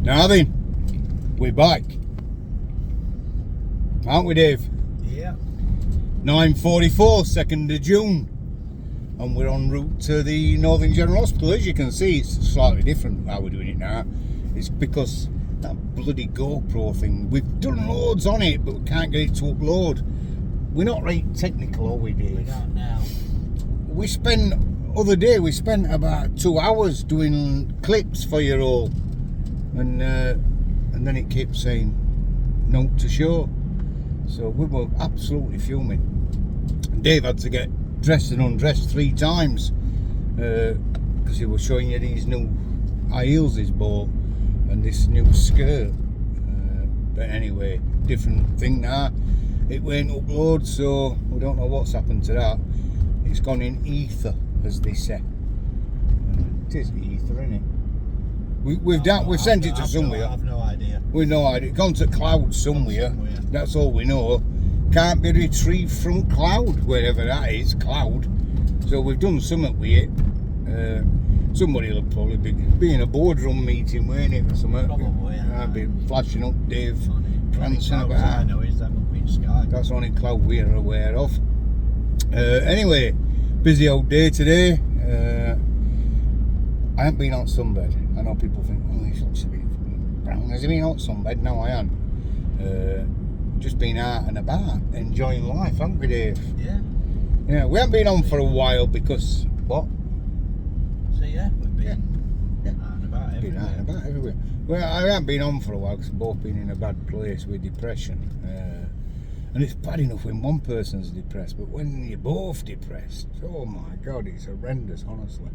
Now then, we're back. Aren't we, Dave? Yeah. 9:44, 2nd of June. And we're en route to the Northern General Hospital. As you can see, it's slightly different how we're doing it now. It's because that bloody GoPro thing, we've done loads on it, but we can't get it to upload. We're not right technical, are we, Dave? We don't now. We spent about 2 hours doing clips for you all. And then it kept saying, note to show. So we were absolutely fuming. Dave had to get dressed and undressed 3 times because he was showing you these new high heels he's bought and this new skirt. But anyway, different thing now. It won't upload, so we don't know what's happened to that. It's gone in ether, as they say. It is ether, isn't it? We've sent it to somewhere. I've no idea. We've no idea. Gone to cloud somewhere. That's all we know. Can't be retrieved from cloud, wherever that is, cloud. So we've done something with it. Somebody will probably be in a boardroom meeting, weren't it, or something? Probably, yeah. I'd be flashing up Dave, prancing I about. know is them up in sky. That's the only cloud we're aware of. Anyway, busy old day today. I haven't been on sunbed. I know people think, oh, he looks a bit brown. Has he been on sunbed? No, I haven't. Just been out and about, enjoying life, haven't we, Dave? Yeah. Yeah, we haven't been on for a while because, what? So yeah, we've been out and about everywhere. Been out and about everywhere. Well, I haven't been on for a while because we've both been in a bad place with depression. And it's bad enough when one person's depressed, but when you're both depressed, oh my God, it's horrendous, honestly.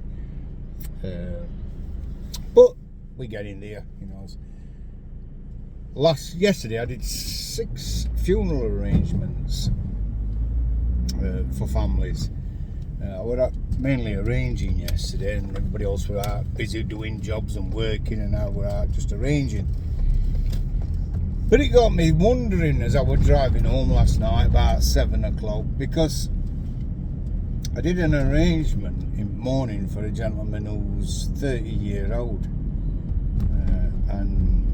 But we get in there, you know. Yesterday I did 6 funeral arrangements for families. I was out mainly arranging yesterday, and everybody else were out busy doing jobs and working, and I was out just arranging. But it got me wondering as I was driving home last night about 7 o'clock, because I did an arrangement in the morning for a gentleman who's 30-year-old, and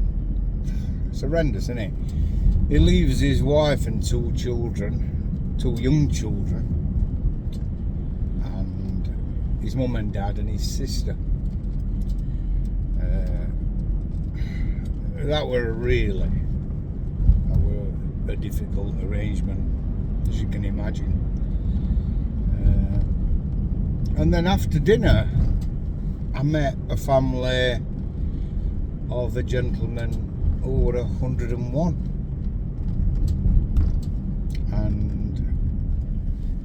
it's horrendous, isn't it? He leaves his wife and 2 children, 2 young children, and his mum and dad and his sister. That were a difficult arrangement, as you can imagine. And then after dinner, I met a family of a gentleman who were 101, and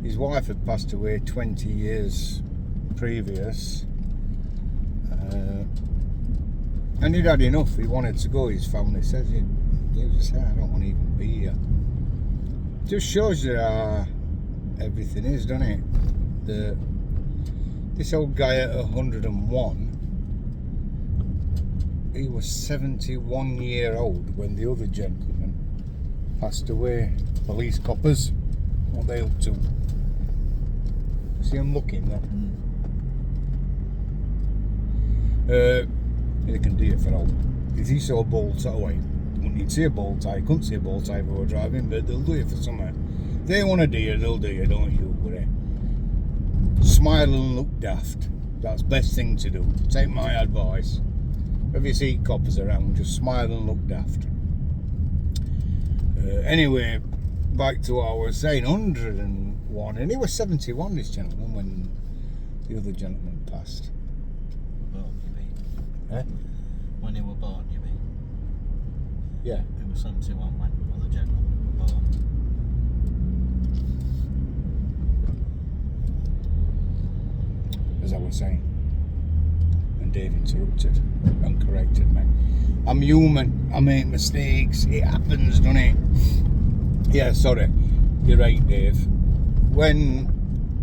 his wife had passed away 20 years previous, and he'd had enough. He wanted to go. His family says he was saying, I don't want to even be here. Just shows you how everything is, doesn't it? This old guy at 101, he was 71 years old when the other gentleman passed away. Police coppers, what are they up to? See him looking there? They can do it for all. If he saw a ball tie, wouldn't need to see a ball tie, couldn't see a ball tie if we were driving, but they'll do it for something. If they want to do it, they'll do it, don't you worry. Smile and look daft. That's the best thing to do. Take my advice. If you see coppers around, just smile and look daft. Anyway, back to what I was saying, 101, and he was 71, this gentleman, when the other gentleman passed. Born, you mean? Eh? When he were born, you mean? Yeah. He was 71 when the gentleman were born. As I was saying, and Dave interrupted and corrected me. I'm human, I make mistakes, it happens, doesn't it? Yeah, sorry, you're right, Dave. When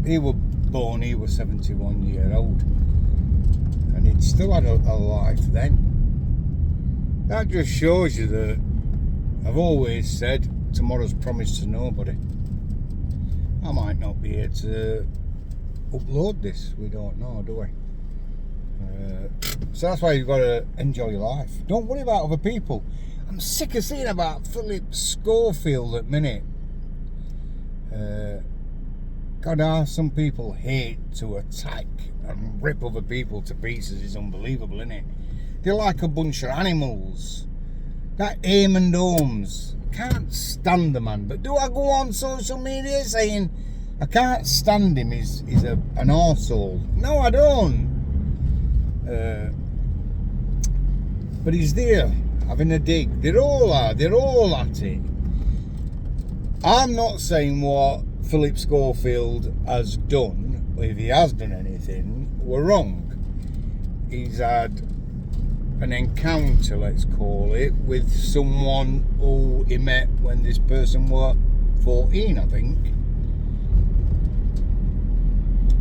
he was born, he was 71 years old, and he'd still had a life then. That just shows you that I've always said tomorrow's promised to nobody. I might not be here to upload this, we don't know, do we? So that's why you've got to enjoy your life. Don't worry about other people. I'm sick of seeing about Philip Schofield at minute. God, how some people hate to attack and rip other people to pieces is unbelievable, isn't it? They're like a bunch of animals. That Eamon Holmes, can't stand the man. But do I go on social media saying I can't stand him, he's an arsehole? No, I don't. But he's there, having a dig. They're all at it. I'm not saying what Philip Schofield has done, if he has done anything, were wrong. He's had an encounter, let's call it, with someone who he met when this person was 14, I think.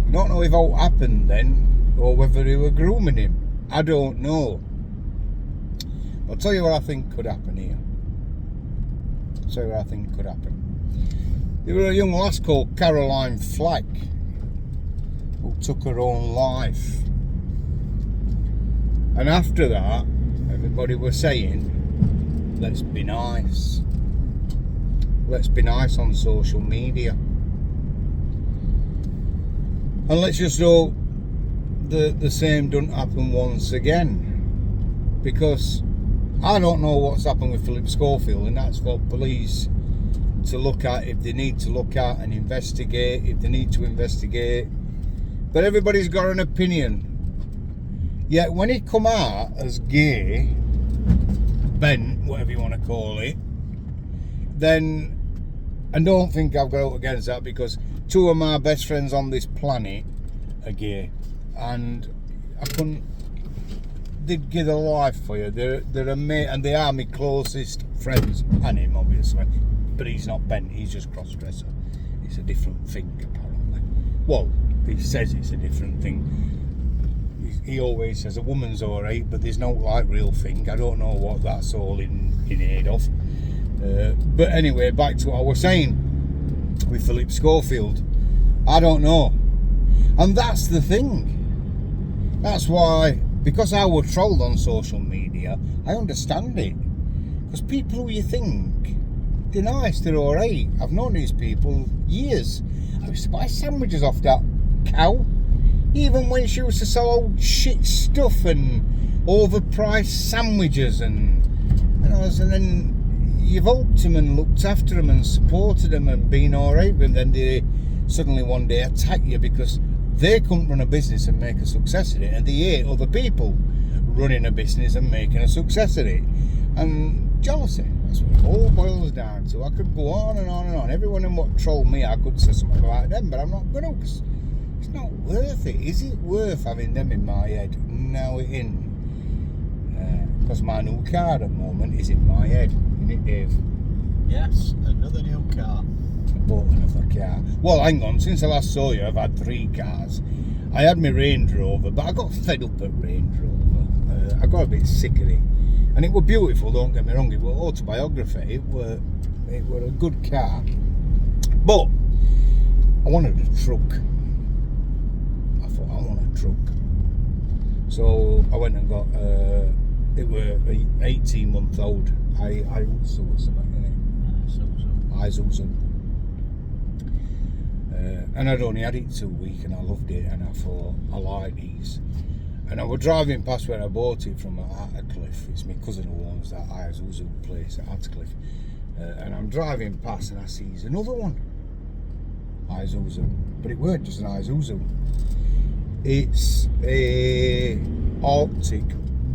I don't know if all happened then, or whether they were grooming him. I don't know. I'll tell you what I think could happen here. There was a young lass called Caroline Flack who took her own life. And after that, everybody was saying, let's be nice. Let's be nice on social media. And let's just hope the same doesn't happen once again. Because I don't know what's happened with Philip Schofield, and that's for police to look at, if they need to look at, and investigate if they need to investigate. But everybody's got an opinion. Yet when he come out as gay, bent, whatever you want to call it, then I don't think I've got out against that, because two of my best friends on this planet are gay, and I couldn't. They'd give their life for you. They're a mate, and they are my closest friends, and him obviously. But he's not bent. He's just cross-dresser. It's a different thing apparently. Well, he says it's a different thing. He always says a woman's alright, but there's no like real thing. I don't know what that's all in aid of. But anyway, back to what I was saying with Philip Schofield. I don't know, and that's the thing. That's why, because I was trolled on social media, I understand it. Because people who you think they're nice, they're alright. I've known these people years. I used to buy sandwiches off that cow, even when she used to sell old shit stuff and overpriced sandwiches, and then you've helped them and looked after them and supported them and been alright with them. Then they suddenly one day attack you because they couldn't run a business and make a success of it, and they hate other people running a business and making a success of it. And jealousy, that's what it all boils down to. I could go on and on and on. Everyone in what trolled me, I could say something about them, but I'm not going to, because it's not worth it. Is it worth having them in my head? No, it isn't. Because my new car at the moment is in my head, isn't it, Dave? Yes, another new car. I bought another car. Well, hang on, since I last saw you, I've had 3 cars. I had my Range Rover, but I got fed up at Range Rover. I got a bit sick of it. And it was beautiful, don't get me wrong, it was autobiography, it were a good car. But I wanted a truck. I thought, I want a truck. So I went and got, it were an 18-month-old Isuzu or something, innit? Isuzu. And I'd only had it 2 weeks and I loved it, and I thought, I like these. And I was driving past where I bought it from at Attercliffe. It's my cousin who owns that Isuzu place at Attercliffe. And I'm driving past and I see another one. Isuzu. But it weren't just an Isuzu. It's a Arctic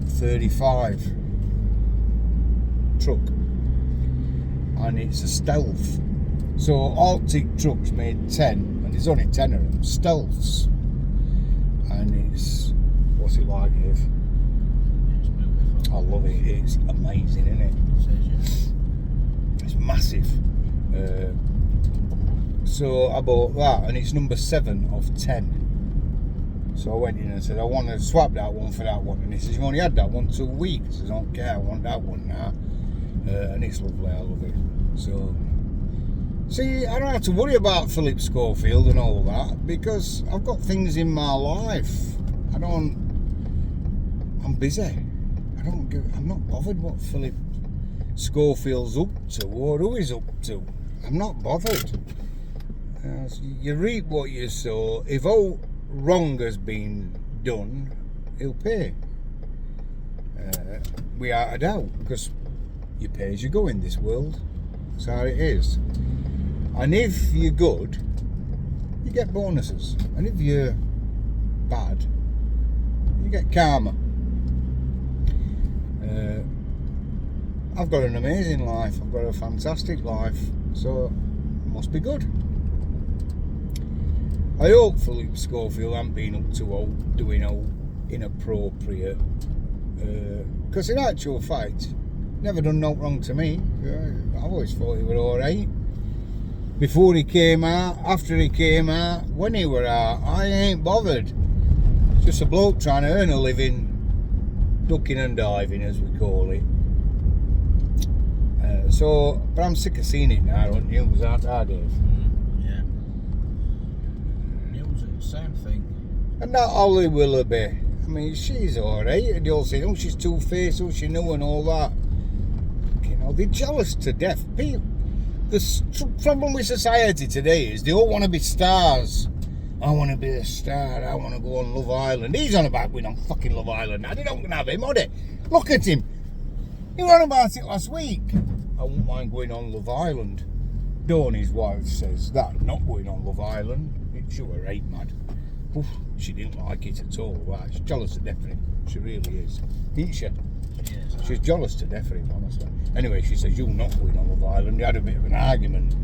35 truck. And it's a stealth. So Arctic trucks made 10, and there's only 10 of them, stealths. And it's, what's it like, Dave? It's beautiful. I love it. It's amazing, isn't it? It's massive. So I bought that, and it's number 7 of 10. So I went in and said, I want to swap that one for that one. And he says, you've only had that one 2 weeks. I said, I don't care, I want that one now. And it's lovely, I love it. So, see, I don't have to worry about Philip Schofield and all that, because I've got things in my life. I don't I'm busy. I'm not bothered what Philip Schofield's up to or who he's up to. I'm not bothered. You reap what you sow. If all wrong has been done, he'll pay. Without a doubt, because you pay as you go in this world. That's how it is. And if you're good, you get bonuses. And if you're bad, you get karma. I've got an amazing life. I've got a fantastic life. So it must be good. I hope Philip Schofield hasn't been up to doing inappropriate. Because in actual fact, never done no wrong to me. I've always thought he were alright. Before he came out, after he came out, when he were out, I ain't bothered. Just a bloke trying to earn a living, ducking and diving as we call it. But I'm sick of seeing it now on news, aren't I, Dave? Yeah. News is the same thing. And that Holly Willoughby, I mean, she's alright. They all say, oh, she's two-faced, oh, she knew and all that. You know, they're jealous to death. People, the problem with society today is they all want to be stars. I want to be a star. I want to go on Love Island. He's on about going on fucking Love Island now. They don't have him, are they? Look at him. He was on about it last week. I wouldn't mind going on Love Island. Dawn, his wife, says that not going on Love Island. She were right mad. Oof, she didn't like it at all. Right, she's jealous to death of him. She really is. Isn't she? Yes. She's jealous to death of him, honestly. Anyway, she says, you're not going on Love Island. They had a bit of an argument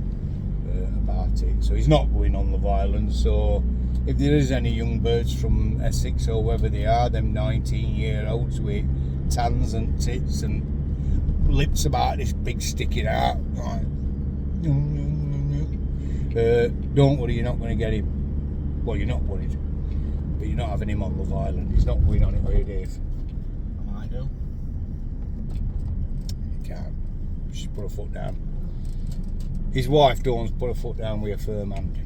about it. So he's not going on Love Island. So if there is any young birds from Essex or wherever they are, them 19-year-olds with tans and tits and lips about this big sticking out, right? Don't worry, you're not going to get him. Well, you're not worried, but you're not having him on Love Island. He's not going on it, are you, Dave? I do. You can't. She's put her foot down. His wife, Dawn's, put her foot down with a firm hand.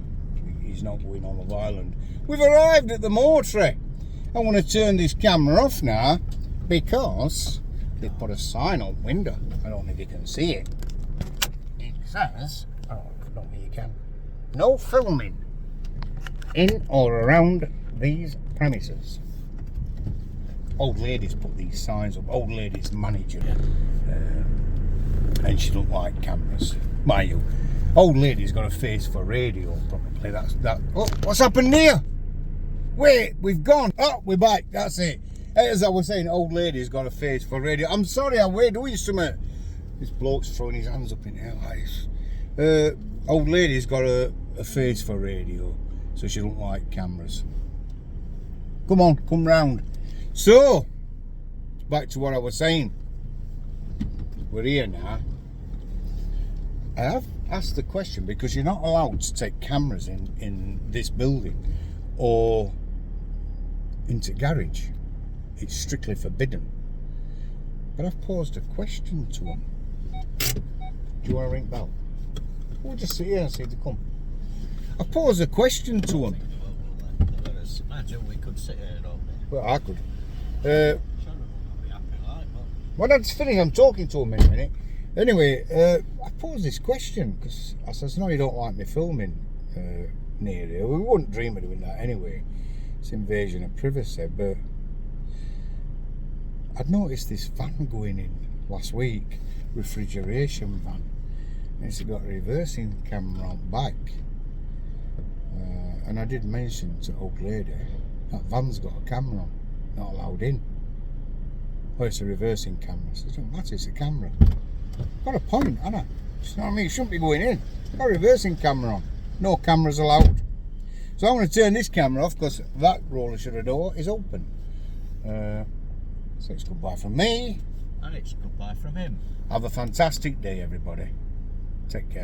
He's not going on Love Island. We've arrived at the mortuary. I want to turn this camera off now because they put a sign on window. I don't know if you can see it. It says, oh, I don't think you can. No filming in or around these premises. Old lady's put these signs up. Old lady's manager. And she don't like cameras. Mind you, old lady's got a face for radio, probably. That's that. Oh, what's happened here? Wait, we've gone. Oh, we're back. That's it. As I was saying, old lady's got a face for radio. I'm sorry, I'm doing something. This bloke's throwing his hands up in the air like this. Old lady's got a face for radio, so she don't like cameras. Come on, come round. So, back to what I was saying. We're here now. I have asked the question because you're not allowed to take cameras in this building or into garage. It's strictly forbidden. But I've posed a question to them. Do you want to ring bell? We'll just sit here and see if they come. I posed a question to them. Imagine we could sit here, don't we? Well, I could. Sure, I'll be happy like, but... Well, that's finish. I'm talking to them in a minute. Anyway, I posed this question because I says, no, you don't like me filming near here. We wouldn't dream of doing that anyway. It's invasion of privacy, but I'd noticed this van going in last week, refrigeration van, and it's got a reversing camera on back. And I did mention to old lady that van's got a camera on, not allowed in. Oh, it's a reversing camera. So it doesn't matter, it's a camera. Got a point, haven't I? You know what I mean? It shouldn't be going in. Got a reversing camera on. No cameras allowed. So I'm going to turn this camera off because that roller shutter door is open. So it's goodbye from me. And it's goodbye from him. Have a fantastic day, everybody. Take care.